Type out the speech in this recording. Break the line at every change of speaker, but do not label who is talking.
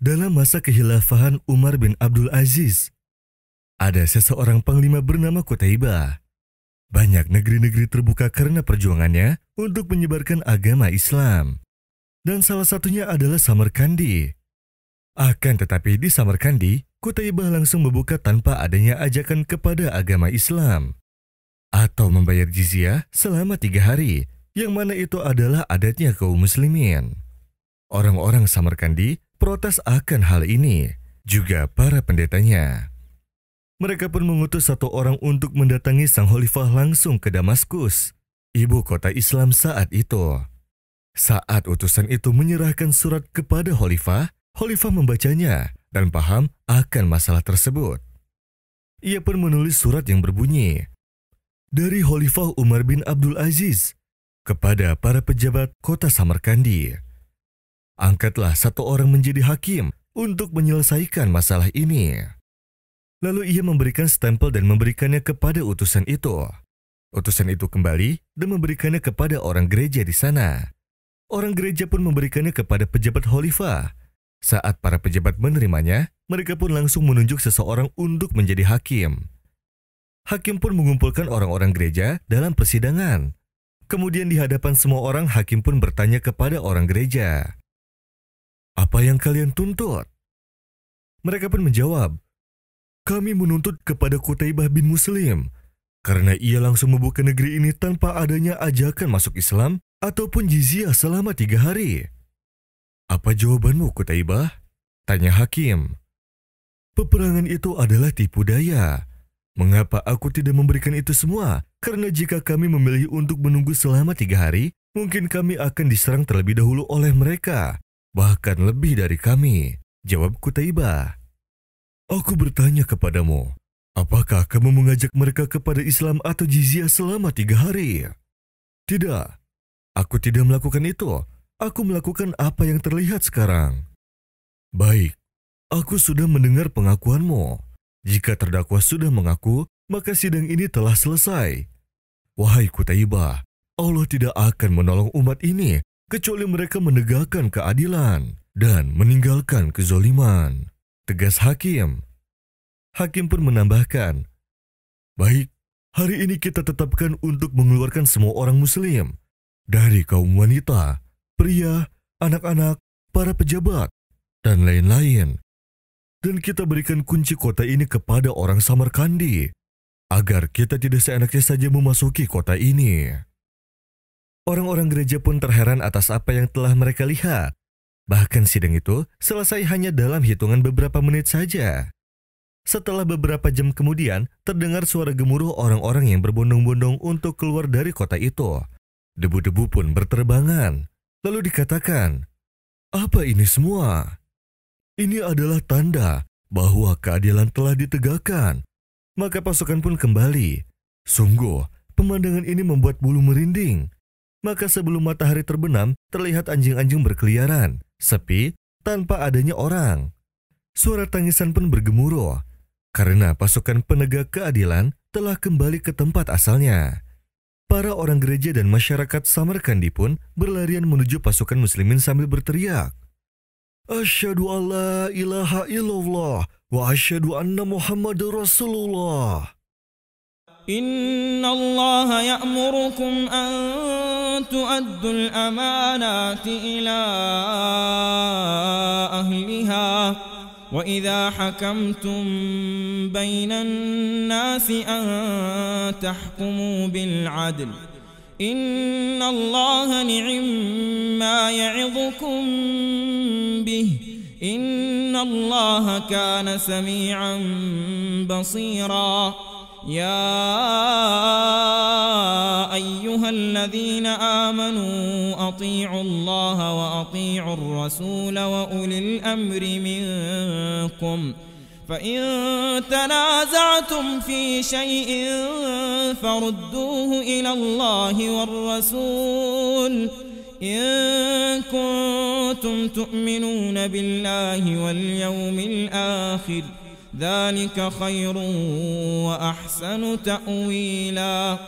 Dalam masa kekhilafahan Umar bin Abdul Aziz, ada seseorang panglima bernama Qutaibah. Banyak negeri-negeri terbuka karena perjuangannya untuk menyebarkan agama Islam. Dan salah satunya adalah Samarkandi. Akan tetapi di Samarkandi, Qutaibah langsung membuka tanpa adanya ajakan kepada agama Islam. Atau membayar jizyah selama 3 hari, yang mana itu adalah adatnya kaum muslimin. Orang-orang Samarkandi protes akan hal ini, juga para pendetanya. Mereka pun mengutus satu orang untuk mendatangi sang khalifah langsung ke Damaskus, ibu kota Islam saat itu. Saat utusan itu menyerahkan surat kepada khalifah, khalifah membacanya dan paham akan masalah tersebut. Ia pun menulis surat yang berbunyi, dari Khalifah Umar bin Abdul Aziz kepada para pejabat kota Samarkandi. Angkatlah satu orang menjadi hakim untuk menyelesaikan masalah ini. Lalu ia memberikan stempel dan memberikannya kepada utusan itu. Utusan itu kembali dan memberikannya kepada orang gereja di sana. Orang gereja pun memberikannya kepada pejabat khalifah. Saat para pejabat menerimanya, mereka pun langsung menunjuk seseorang untuk menjadi hakim. Hakim pun mengumpulkan orang-orang gereja dalam persidangan. Kemudian di hadapan semua orang, hakim pun bertanya kepada orang gereja, "Apa yang kalian tuntut?" Mereka pun menjawab, "Kami menuntut kepada Qutaibah bin Muslim, karena ia langsung membuka negeri ini tanpa adanya ajakan masuk Islam ataupun jizyah selama 3 hari. "Apa jawabanmu, Qutaibah?" tanya hakim. "Peperangan itu adalah tipu daya. Mengapa aku tidak memberikan itu semua? Karena jika kami memilih untuk menunggu selama 3 hari, mungkin kami akan diserang terlebih dahulu oleh mereka. Bahkan lebih dari kami," jawab Qutaibah. "Aku bertanya kepadamu, apakah kamu mengajak mereka kepada Islam atau jizyah selama 3 hari? Tidak, aku tidak melakukan itu. Aku melakukan apa yang terlihat sekarang." "Baik, aku sudah mendengar pengakuanmu. Jika terdakwa sudah mengaku, maka sidang ini telah selesai. Wahai Qutaibah, Allah tidak akan menolong umat ini kecuali mereka menegakkan keadilan dan meninggalkan kezaliman," tegas hakim. Hakim pun menambahkan, "Baik, hari ini kita tetapkan untuk mengeluarkan semua orang muslim, dari kaum wanita, pria, anak-anak, para pejabat, dan lain-lain. Dan kita berikan kunci kota ini kepada orang Samarkandi, agar kita tidak seenaknya saja memasuki kota ini." Orang-orang gereja pun terheran atas apa yang telah mereka lihat. Bahkan sidang itu selesai hanya dalam hitungan beberapa menit saja. Setelah beberapa jam kemudian, terdengar suara gemuruh orang-orang yang berbondong-bondong untuk keluar dari kota itu. Debu-debu pun berterbangan. Lalu dikatakan, "Apa ini semua? Ini adalah tanda bahwa keadilan telah ditegakkan." Maka pasukan pun kembali. Sungguh, pemandangan ini membuat bulu merinding. Maka sebelum matahari terbenam, terlihat anjing-anjing berkeliaran, sepi, tanpa adanya orang. Suara tangisan pun bergemuruh, karena pasukan penegak keadilan telah kembali ke tempat asalnya. Para orang gereja dan masyarakat Samarkandi pun berlarian menuju pasukan muslimin sambil berteriak, "Asyhadu an la ilaha illallah wa asyhadu anna Muhammadur Rasulullah."
إن الله يأمركم أن تؤدوا الأمانات إلى أهلها وإذا حكمتم بين الناس أن تحكموا بالعدل إن الله نعم ما يعظكم به إن الله كان سميعا بصيرا يا أيها الذين آمنوا أطيعوا الله وأطيعوا الرسول وأولي الأمر منكم فإن تنازعتم في شيء فردوه إلى الله والرسول إن كنتم تؤمنون بالله واليوم الآخر ذلك خير وأحسن تأويلا